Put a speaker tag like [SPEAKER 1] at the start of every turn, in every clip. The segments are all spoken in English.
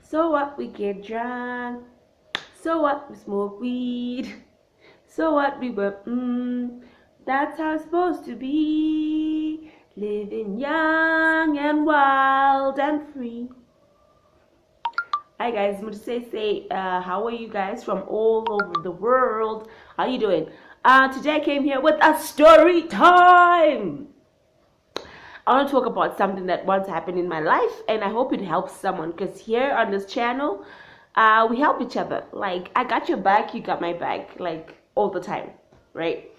[SPEAKER 1] So what, we get drunk. So what, we smoke weed. So what, we were, that's how it's supposed to be. Living young and wild and free. Hi guys, I'm gonna say, how are you guys from all over the world? How you doing? Today I came here with a story time. I want to talk about something that once happened in my life, and I hope it helps someone. Because here on this channel, we help each other. Like, I got your back, you got my back, like all the time, right?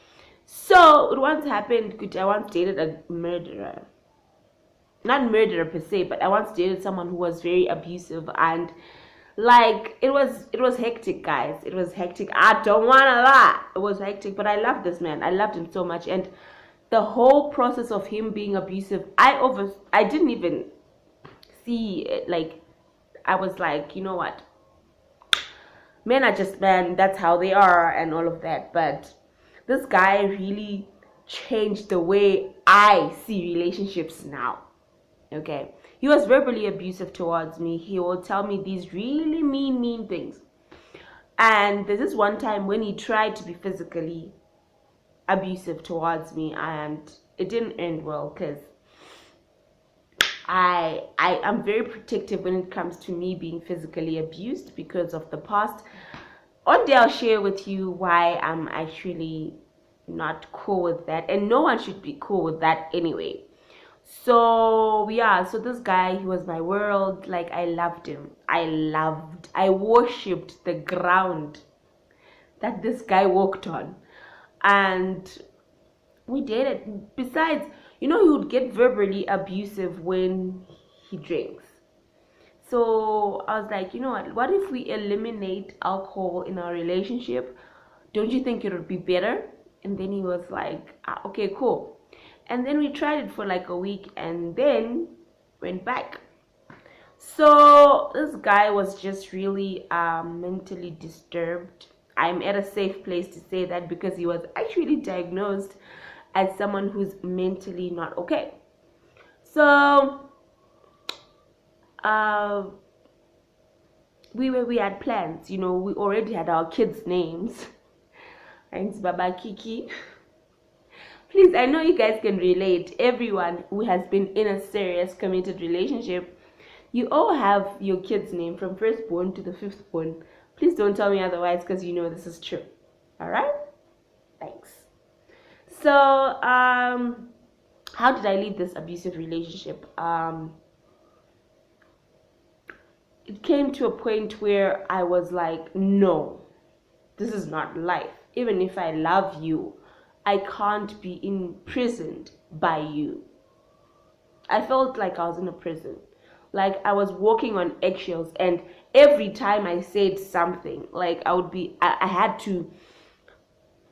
[SPEAKER 1] So it once happened. I once dated a murderer. Not murderer per se, but I once dated someone who was very abusive, and like it was hectic, guys. It was hectic. I don't wanna lie, it was hectic, but I loved this man. I loved him so much, and the whole process of him being abusive, I didn't even see it. Like, I was like, you know what, men are just men, that's how they are and all of that. But this guy really changed the way I see relationships now. Okay, he was verbally abusive towards me. He will tell me these really mean things, and there's this one time when he tried to be physically abusive towards me, and it didn't end well, because I am very protective when it comes to me being physically abused because of the past. One day I'll share with you why I'm actually not cool with that, and no one should be cool with that anyway. So yeah, so this guy, he was my world. Like, I loved him. I worshipped the ground that this guy walked on. And we did it. Besides, he would get verbally abusive when he drinks. So I was like, you know what if we eliminate alcohol in our relationship? Don't you think it would be better? And then he was like, okay, cool. And then we tried it for like a week, and then went back. So this guy was just really mentally disturbed. I'm at a safe place to say that, because he was actually diagnosed as someone who's mentally not okay. So we had plans. We already had our kids' names. Thanks, Baba Kiki. Please, I know you guys can relate. Everyone who has been in a serious committed relationship, you all have your kid's name from firstborn to the fifthborn. Please don't tell me otherwise, because this is true. All right? Thanks. So, how did I leave this abusive relationship? It came to a point where I was like, no, this is not life. Even if I love you, I can't be imprisoned by you. I felt like I was in a prison. Like, I was walking on eggshells, and every time I said something, like, I had to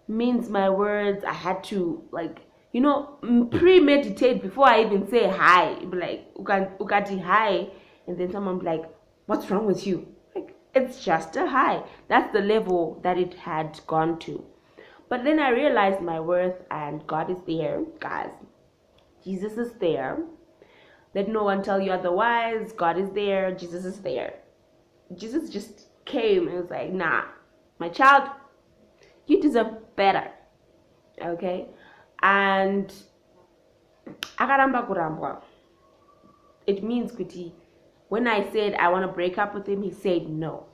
[SPEAKER 1] mince my words. I had to, like, premeditate before I even say hi. Be like, ukati hi, and then someone be like, what's wrong with you? Like, it's just a hi. That's the level that it had gone to. But then I realized my worth, and God is there, guys. Jesus is there. Let no one tell you otherwise. God is there. Jesus is there. Jesus just came and was like, nah, my child, you deserve better. Okay? And akaramba kurambwa. It means, kuti, when I said I want to break up with him, he said no.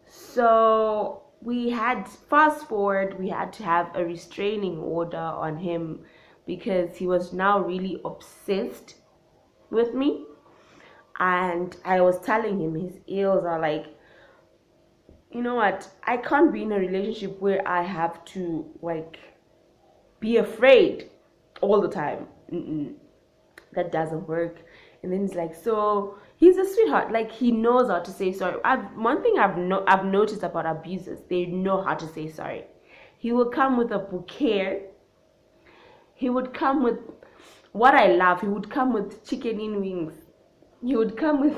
[SPEAKER 1] So we had, fast forward, we had to have a restraining order on him, because he was now really obsessed with me. And I was telling him, his ears are like, you know what, I can't be in a relationship where I have to, like, be afraid all the time. That doesn't work. And then he's like, so he's a sweetheart. Like, he knows how to say sorry. One thing I've noticed about abusers, they know how to say sorry. He will come with a bouquet. He would come with what I love. He would come with chicken in wings. He would come with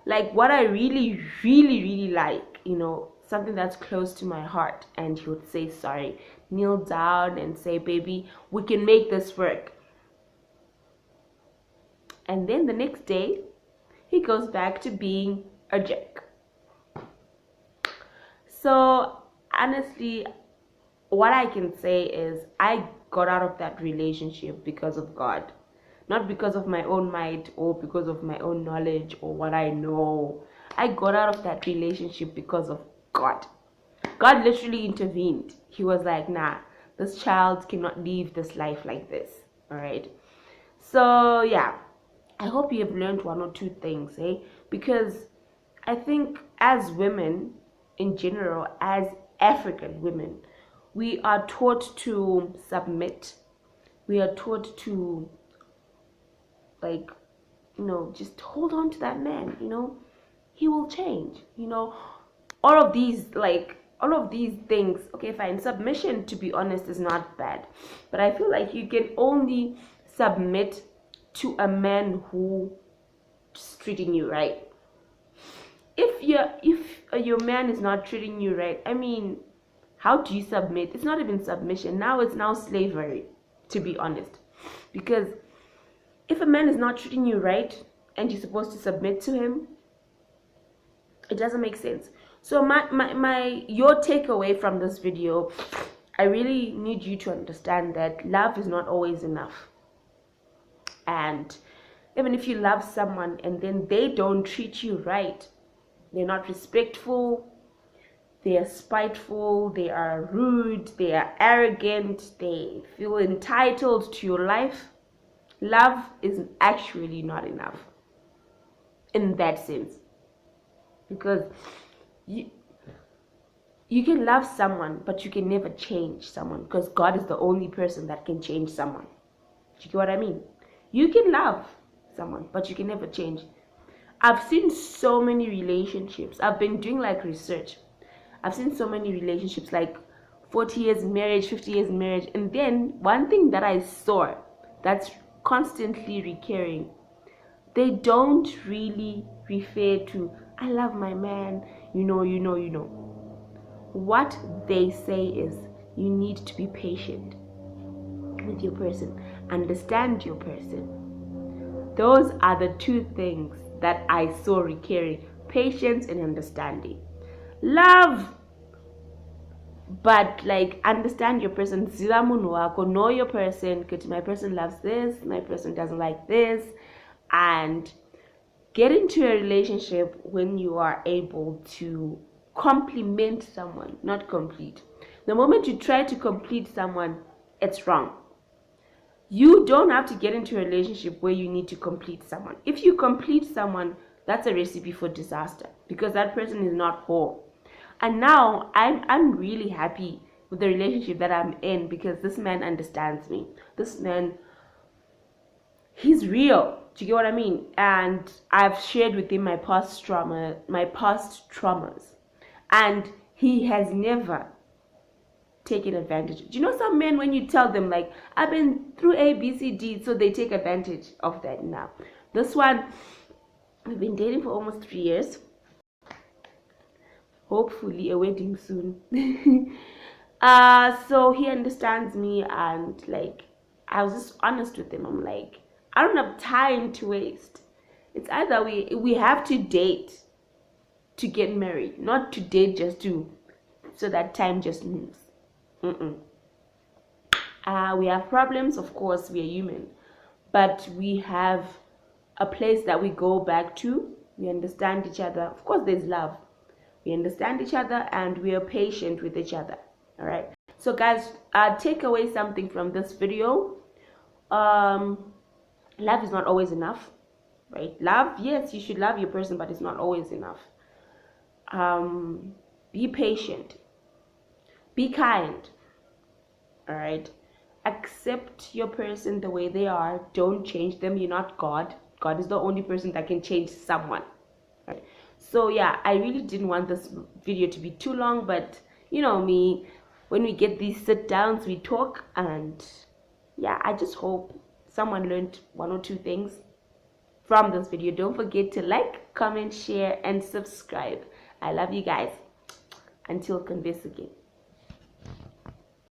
[SPEAKER 1] like what I really like, something that's close to my heart. And he would say sorry, kneel down and say, baby, we can make this work. and then the next day he goes back to being a jerk. So honestly, what I can say is I got out of that relationship because of God, not because of my own might or because of my own knowledge or what I know. I got out of that relationship because of God. God literally intervened. He was like, nah, this child cannot live this life like this. All right. So yeah, I hope you have learned one or two things, because I think as women in general, as African women, we are taught to submit. We are taught to, like, just hold on to that man, he will change, all of these things. Okay, fine, submission, to be honest, is not bad, but I feel like you can only submit to a man who is treating you right. If your man is not treating you right, I mean, how do you submit? It's not even submission now, it's now slavery, to be honest. Because if a man is not treating you right and you're supposed to submit to him, it doesn't make sense. So your takeaway from this video, I really need you to understand that love is not always enough. And even if you love someone and then they don't treat you right, they're not respectful, they are spiteful, they are rude, they are arrogant, they feel entitled to your life, love is actually not enough in that sense. Because you can love someone, but you can never change someone, because God is the only person that can change someone. Do you get what I mean? You can love someone, but you can never change. I've seen so many relationships. I've been doing like research. I've seen so many relationships, like 40 years marriage, 50 years marriage. And then one thing that I saw that's constantly recurring, they don't really refer to, I love my man, you know. What they say is, you need to be patient with your person, understand your person. Those are the two things that I saw recurring: patience and understanding. Love, but like, understand your person. Know your person. My person loves this, my person doesn't like this. And get into a relationship when you are able to complement someone, not complete. The moment you try to complete someone, it's wrong. You don't have to get into a relationship where you need to complete someone. If you complete someone, that's a recipe for disaster, because that person is not whole. And now I'm really happy with the relationship that I'm in, because this man understands me. This man, he's real. Do you get what I mean? And I've shared with him my past traumas, and he has never taken advantage. Do you know some men, when you tell them like, I've been through A, B, C, D, so they take advantage of that. Now this one, we've been dating for almost 3 years. Hopefully a wedding soon. So he understands me, and like, I was just honest with him. I'm like, I don't have time to waste. It's either we have to date to get married, not to date just to, so that time just moves. We have problems, of course, we are human, but we have a place that we go back to. We understand each other. Of course, there's love. We understand each other, and we are patient with each other. All right. So guys, take away something from this video. Love is not always enough, right? Love, yes, you should love your person, but it's not always enough. Be patient. Be kind. All right. Accept your person the way they are. Don't change them. You're not God. God is the only person that can change someone. Right? So yeah, I really didn't want this video to be too long, but you know me, when we get these sit downs, we talk. And yeah, I just hope someone learned one or two things from this video. Don't forget to like, comment, share, and subscribe. I love you guys. Until converse again.